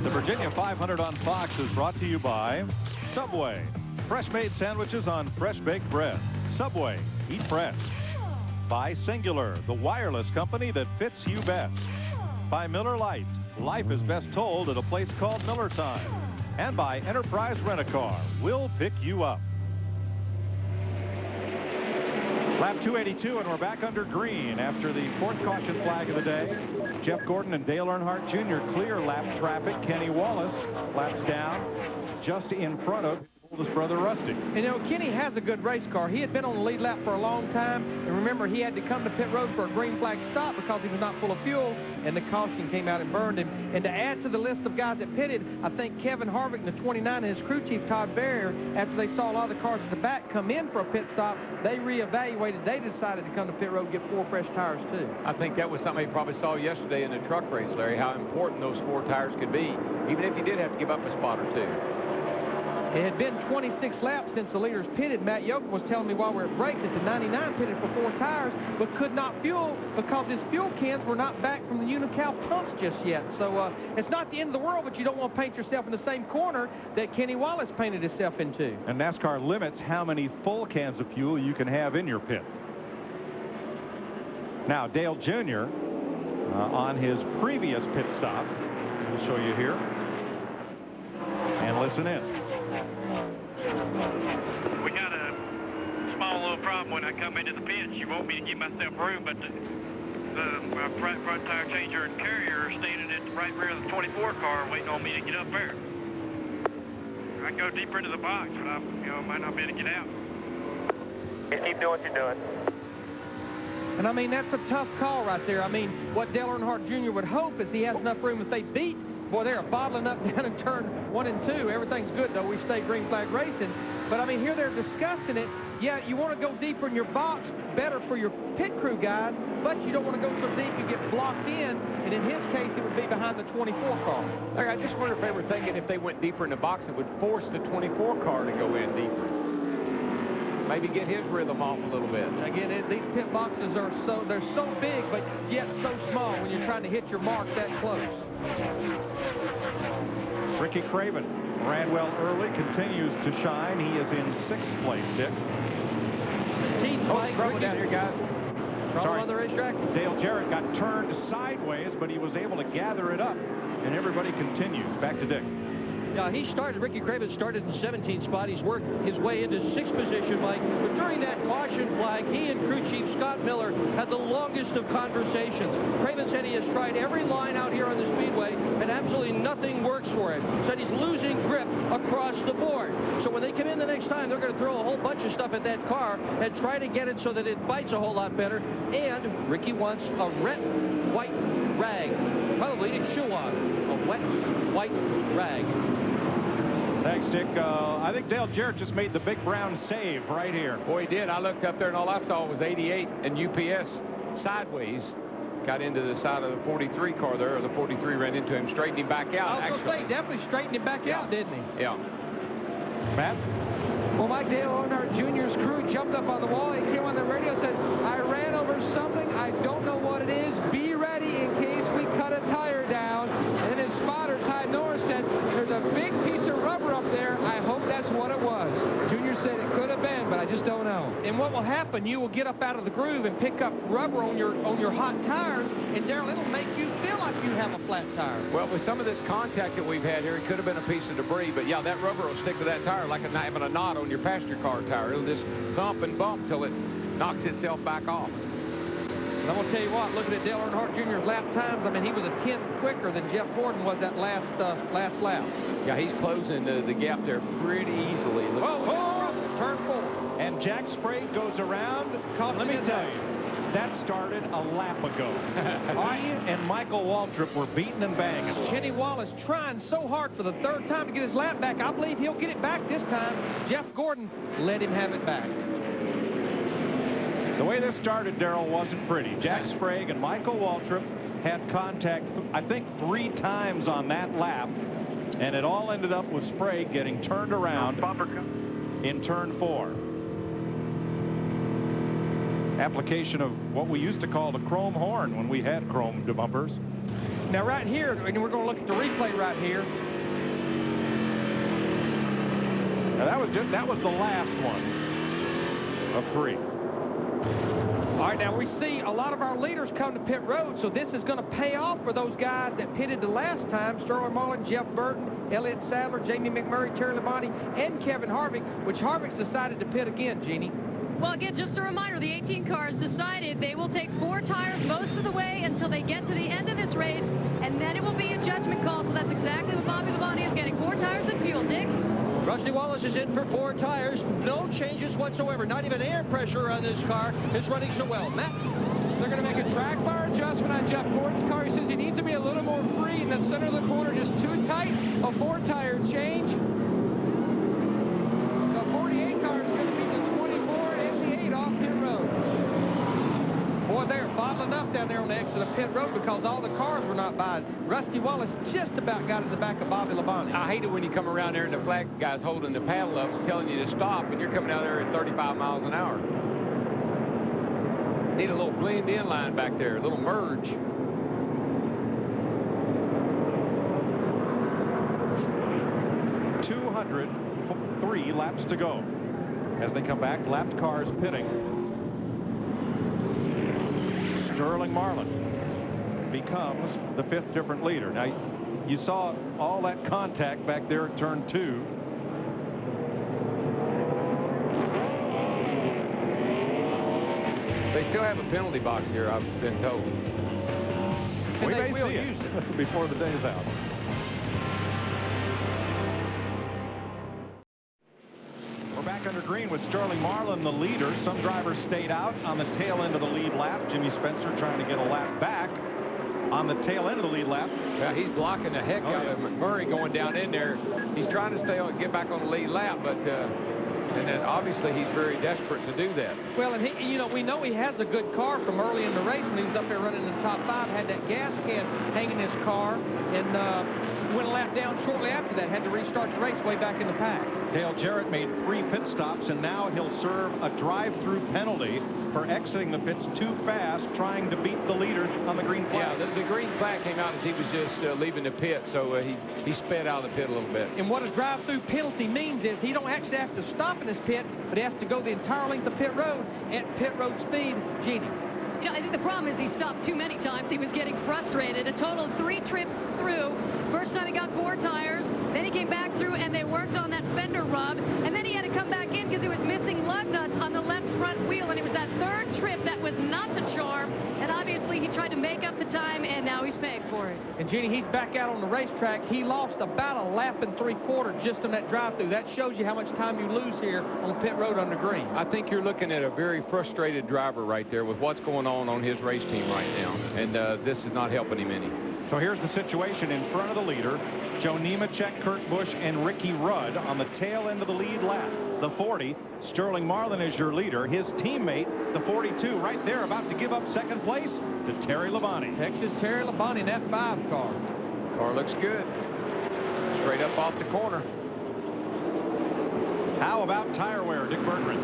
The Virginia 500 on Fox is brought to you by Subway. Fresh-made sandwiches on fresh-baked bread. Subway. Eat fresh. By Singular, the wireless company that fits you best. By Miller Lite. Life is best told at a place called Miller Time. And by Enterprise Rent-A-Car. We'll pick you up. Lap 282, and we're back under green after the fourth caution flag of the day. Jeff Gordon and Dale Earnhardt Jr. clear lap traffic. Kenny Wallace laps down just in front of his brother Rusty. And you know, Kenny has a good race car. He had been on the lead lap for a long time, and remember, he had to come to pit road for a green flag stop because he was not full of fuel, and the caution came out and burned him. And to add to the list of guys that pitted, I think Kevin Harvick in the 29 and his crew chief Todd Barrier, after they saw a lot of the cars at the back come in for a pit stop, they reevaluated. They decided to come to pit road and get 4 fresh tires too. I think that was something you probably saw yesterday in the truck race, Larry, how important those 4 tires could be, even if you did have to give up a spot or 2. It had been 26 laps since the leaders pitted. Matt Yoakum was telling me while we were at break that the 99 pitted for 4 tires, but could not fuel because his fuel cans were not back from the Unocal pumps just yet. So it's not the end of the world, but you don't want to paint yourself in the same corner that Kenny Wallace painted himself into. And NASCAR limits how many full cans of fuel you can have in your pit. Now, Dale Jr. On his previous pit stop, we'll show you here. And listen in. We got a small little problem when I come into the pits. You want me to give myself room, but the front tire changer and carrier are standing at the right rear of the 24 car waiting on me to get up there. I can go deeper into the box, but I might not be able to get out. Just keep doing what you're doing. And I mean, that's a tough call right there. I mean, what Dale Earnhardt Jr. would hope is he has enough room if they beat. Boy, they're bottling up down in turn 1 and 2. Everything's good, though. We stay green flag racing. But, I mean, here they're discussing it. Yeah, you want to go deeper in your box, better for your pit crew guys, but you don't want to go so deep you get blocked in. And in his case, it would be behind the 24 car. I just wonder if they were thinking if they went deeper in the box, it would force the 24 car to go in deeper. Maybe get his rhythm off a little bit. Again, these pit boxes are they're so big, but yet so small when you're trying to hit your mark that close. Ricky Craven ran well early, continues to shine. He is in 6th place, Dick. Trouble down here, guys. Trouble on the racetrack. Dale Jarrett got turned sideways, but he was able to gather it up, and everybody continues. Back to Dick. Yeah, Ricky Craven started in 17th spot. He's worked his way into 6th position, Mike. But during that caution flag, he and crew chief Scott Miller had the longest of conversations. Craven said he has tried every line out here on the speedway, and absolutely nothing works for him. Said he's losing grip across the board. So when they come in the next time, they're going to throw a whole bunch of stuff at that car and try to get it so that it bites a whole lot better. And Ricky wants a red white rag, probably to chew on. A wet white rag. Thanks, Dick. I think Dale Jarrett just made the big brown save right here. Boy, he did. I looked up there, and all I saw was 88 and UPS sideways. Got into the side of the 43 car there, or the 43 ran into him, straightened him back out. I was going to say, definitely straightened him back out, didn't he? Yeah. Matt? Well, Mike Dale Earnhardt Jr.'s crew jumped up on the wall. He came on the radio and said, I ran over something. I don't know what it is. Be ready in case we cut a tire down. And his spotter, Ty Norris, said, there's a big piece of rubber up there. I hope that's what it was. Junior said it could have been, but I just don't know. And what will happen, you will get up out of the groove and pick up rubber on your hot tires, and Darrell, it'll make you feel like you have a flat tire. Well, with some of this contact that we've had here, it could have been a piece of debris, but yeah, that rubber will stick to that tire like having a knot on your passenger car tire. It'll just thump and bump till it knocks itself back off. And I'm going to tell you what, looking at Dale Earnhardt Jr.'s lap times, I mean, he was a 10th quicker than Jeff Gordon was that last lap. Yeah, he's closing the gap there pretty easily. Whoa, turn 4. And Jack Sprague goes around. Let me tell you, that started a lap ago. He and Michael Waltrip were beating and banging. Kenny Wallace trying so hard for the 3rd time to get his lap back. I believe he'll get it back this time. Jeff Gordon let him have it back. The way this started, Darrell, wasn't pretty. Jack Sprague and Michael Waltrip had contact, I think, 3 times on that lap, and it all ended up with Sprague getting turned around in turn 4. Application of what we used to call the chrome horn when we had chrome bumpers. Now right here, and we're going to look at the replay right here. Now that was the last one of 3. All right, now we see a lot of our leaders come to pit road, so this is going to pay off for those guys that pitted the last time: Sterling Marlin, Jeff Burton, Elliott Sadler, Jamie McMurray, Terry Labonte, and Kevin Harvick, which Harvick's decided to pit again, Jeannie. Well, again, just a reminder, the 18 cars decided they will take 4 tires most of the way until they get to the end of this race, and then it will be a judgment call. So that's exactly what Bobby Labonte is getting: 4 tires and fuel. Dick? Rusty Wallace is in for 4 tires. No changes whatsoever. Not even air pressure on this car. It's running so well. Matt? They're going to make a track bar adjustment on Jeff Gordon's car. He says he needs to be a little more free in the center of the corner, just too tight. A 4-tire change. The 48 car is going to be the 24 and the 8 off pit road. Boy, they're bottling up down there on the exit of pit road because all the cars were not by. Rusty Wallace just about got in the back of Bobby Labonte. I hate it when you come around there and the flag guy's holding the paddle up, telling you to stop, and you're coming out there at 35 miles an hour. Need a little blend-in line back there, a little merge. .203 laps to go. As they come back, lapped cars pitting. Sterling Marlin becomes the 5th different leader. Now, you saw all that contact back there at turn 2. They still have a penalty box here, I've been told. We may see it before the day is out. We're back under green with Sterling Marlin, the leader. Some drivers stayed out on the tail end of the lead lap. Jimmy Spencer trying to get a lap back on the tail end of the lead lap. Yeah, he's blocking the heck out of McMurray going down in there. He's trying to stay on, get back on the lead lap, but and then obviously he's very desperate to do that. Well, and he, you know, we know he has a good car from early in the race when he was up there running in the top 5, had that gas can hanging in his car, and went a lap down shortly after that, had to restart the race way back in the pack. Dale Jarrett made 3 pit stops, and now he'll serve a drive-through penalty for exiting the pits too fast, trying to beat the leader on the green flag. Yeah, the green flag came out as he was just leaving the pit, so he sped out of the pit a little bit. And what a drive-through penalty means is he don't actually have to stop in his pit, but he has to go the entire length of pit road at pit road speed. Jeannie. You know, I think the problem is he stopped too many times. He was getting frustrated. A total of 3 trips through. First time he got 4 tires. Then he came back through and they worked on that fender rub. And then he had to come back in because he was missing lug nuts on the left front wheel. And it was that 3rd trip that was not the charm. And obviously he tried to make up the time, and now he's paying for it. And Jeannie, he's back out on the racetrack. He lost about a lap and 3/4 just on that drive-through. That shows you how much time you lose here on pit road under green. I think you're looking at a very frustrated driver right there with what's going on his race team right now. And this is not helping him any. So here's the situation in front of the leader. Joe Nemechek, Kurt Busch, and Ricky Rudd on the tail end of the lead lap. The 40, Sterling Marlin is your leader. His teammate, the 42, right there, about to give up 2nd place to Terry Labonte. Texas Terry Labonte in that 5 car. Car looks good. Straight up off the corner. How about tire wear, Dick Berggren?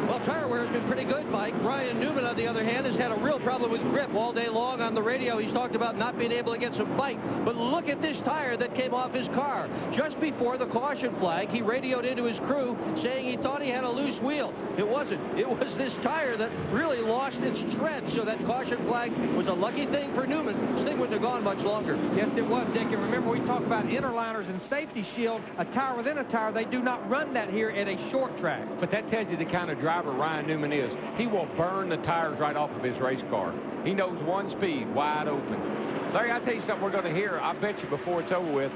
Well, tire wear has been pretty good, Mike. Brian Newman, on the other hand, has had a real problem with grip all day long on the radio. He's talked about not being able to get some bite. But look at this tire that came off his car. Just before the caution flag, he radioed into his crew saying he thought he had a loose wheel. It wasn't. It was this tire that really lost its tread. So that caution flag was a lucky thing for Newman. This thing wouldn't have gone much longer. Yes, it was, Dick. And remember, we talk about interliners and safety shield. A tire within a tire, they do not run that here at a short track. But that tells you the kind of driver Ryan Newman is. He will burn the tires right off of his race car. He knows one speed, wide open. Larry, I'll tell you something we're going to hear, I bet you before it's over with,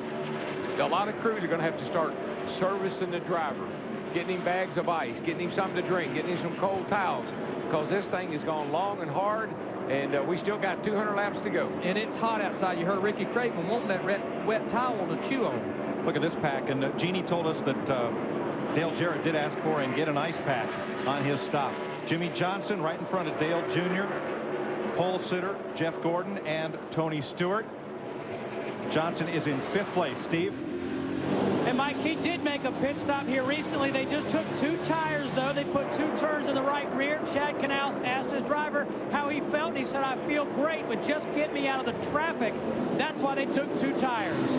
a lot of crews are going to have to start servicing the driver, getting him bags of ice, getting him something to drink, getting him some cold towels, because this thing has gone long and hard, and we still got 200 laps to go. And it's hot outside. You heard Ricky Craven wanting that wet towel to chew on. Look at this pack, and Jeannie told us that Dale Jarrett did ask for and get an ice pack on his stop. Jimmy Johnson right in front of Dale Jr., pole sitter Jeff Gordon, and Tony Stewart. Johnson is in 5th place, Steve. And Mike, he did make a pit stop here recently. They just took 2 tires, though. They put 2 turns in the right rear. Chad Canals asked his driver how he felt, and he said, I feel great, but just get me out of the traffic. That's why they took 2 tires.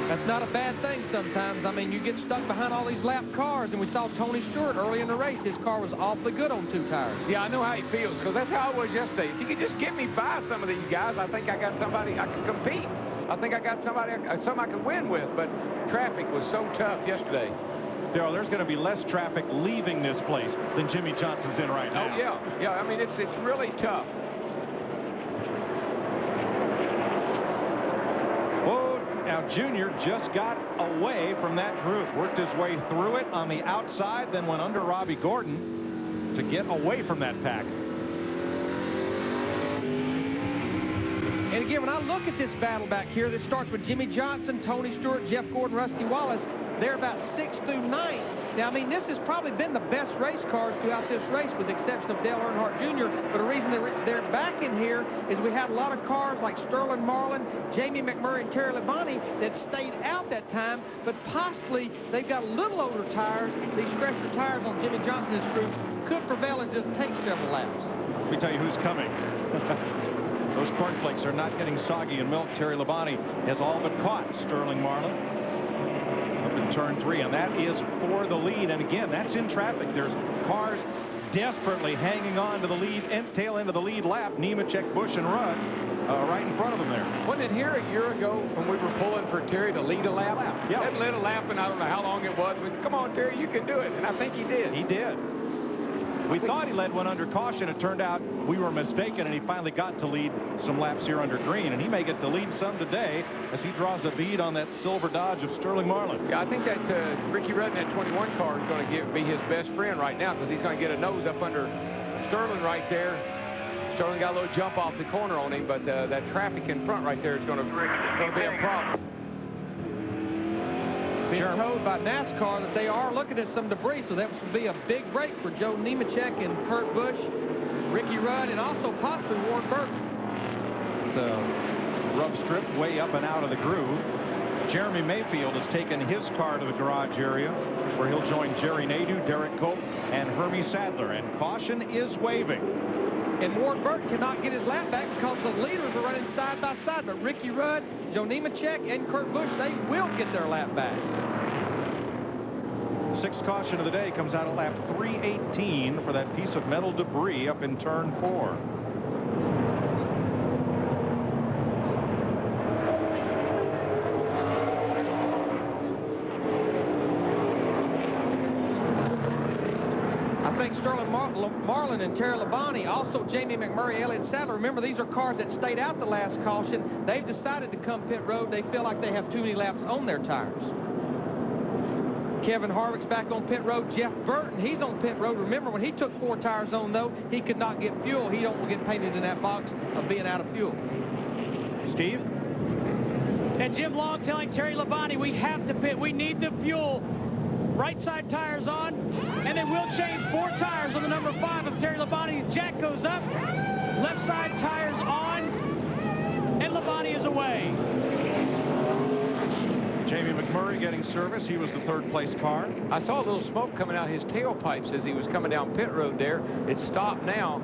That's not a bad thing sometimes. I mean, you get stuck behind all these lap cars, and we saw Tony Stewart early in the race. His car was awfully good on 2 tires. Yeah, I know how he feels, because that's how I was yesterday. If you could just get me by some of these guys, I think I got somebody I can compete. I think I got somebody, something I can win with, but traffic was so tough yesterday. Darrell, there's going to be less traffic leaving this place than Jimmy Johnson's in right now. Oh, yeah. Yeah, I mean, it's really tough. Now, Junior just got away from that group, worked his way through it on the outside, then went under Robbie Gordon to get away from that pack. And again, when I look at this battle back here, this starts with Jimmy Johnson, Tony Stewart, Jeff Gordon, Rusty Wallace. They're about 6th through 9th. Now, I mean, this has probably been the best race cars throughout this race, with the exception of Dale Earnhardt Jr. But the reason they're back in here is we had a lot of cars like Sterling Marlin, Jamie McMurray, and Terry Labonte that stayed out that time. But possibly they've got a little older tires. These fresher tires on Jimmy Johnson's group could prevail and just take several laps. Let me tell you who's coming. Those cornflakes are not getting soggy in milk. Terry Labonte has all but caught Sterling Marlin up in turn 3, and that is for the lead. And again, that's in traffic. There's cars desperately hanging on to the lead and tail end of the lead lap. Nemechek, Busch, and Rudd right in front of them there. Wasn't it here a year ago when we were pulling for Terry to lead a lap? Yeah. That led a lap, and I don't know how long it was. We said, come on, Terry, you can do it. And I think he did. He did. We thought he led one under caution. It turned out we were mistaken, and he finally got to lead some laps here under green, and he may get to lead some today as he draws a bead on that silver Dodge of Sterling Marlin. Yeah, I think that Ricky Rudd in that 21 car is going to be his best friend right now, because he's going to get a nose up under Sterling right there. Sterling got a little jump off the corner on him, but that traffic in front right there is going to be a problem. Being told by NASCAR that they are looking at some debris, so that would be a big break for Joe Nemechek and Kurt Busch, Ricky Rudd, and also possibly Ward Burton. It's a rub strip way up and out of the groove. Jeremy Mayfield has taken his car to the garage area, where he'll join Jerry Nadeau, Derek Cope, and Hermie Sadler, and caution is waving. And Ward Burton cannot get his lap back because the leaders are running side by side. But Ricky Rudd, Joe Nemechek, and Kurt Busch, they will get their lap back. 6th caution of the day comes out at lap 318 for that piece of metal debris up in turn 4. I think Sterling Marlin and Terry Labonte, also Jamie McMurray, Elliott Sadler. Remember, these are cars that stayed out the last caution. They've decided to come pit road. They feel like they have too many laps on their tires. Kevin Harvick's back on pit road. Jeff Burton, he's on pit road. Remember, when he took 4 tires on, though, he could not get fuel. He don't get painted in that box of being out of fuel. Steve? And Jim Long telling Terry Labonte, we have to pit. We need the fuel. Right side tires on, and they will change 4 tires on the number 5 of Terry Labonte. Jack goes up, left side tires on, and Labonte is away. Jamie McMurray getting service. He was the 3rd place car. I saw a little smoke coming out his tailpipes as he was coming down pit road there. It's stopped now.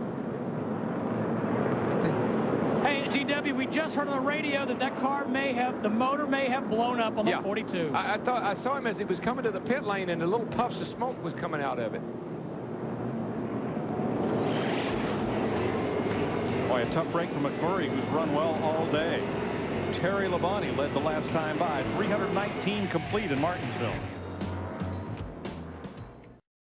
Hey, GW, we just heard on the radio that car the motor may have blown up on the 42. I thought I saw him as he was coming to the pit lane, and the little puffs of smoke was coming out of it. Boy, a tough break for McMurray, who's run well all day. Terry Labonte led the last time by. 319 complete in Martinsville.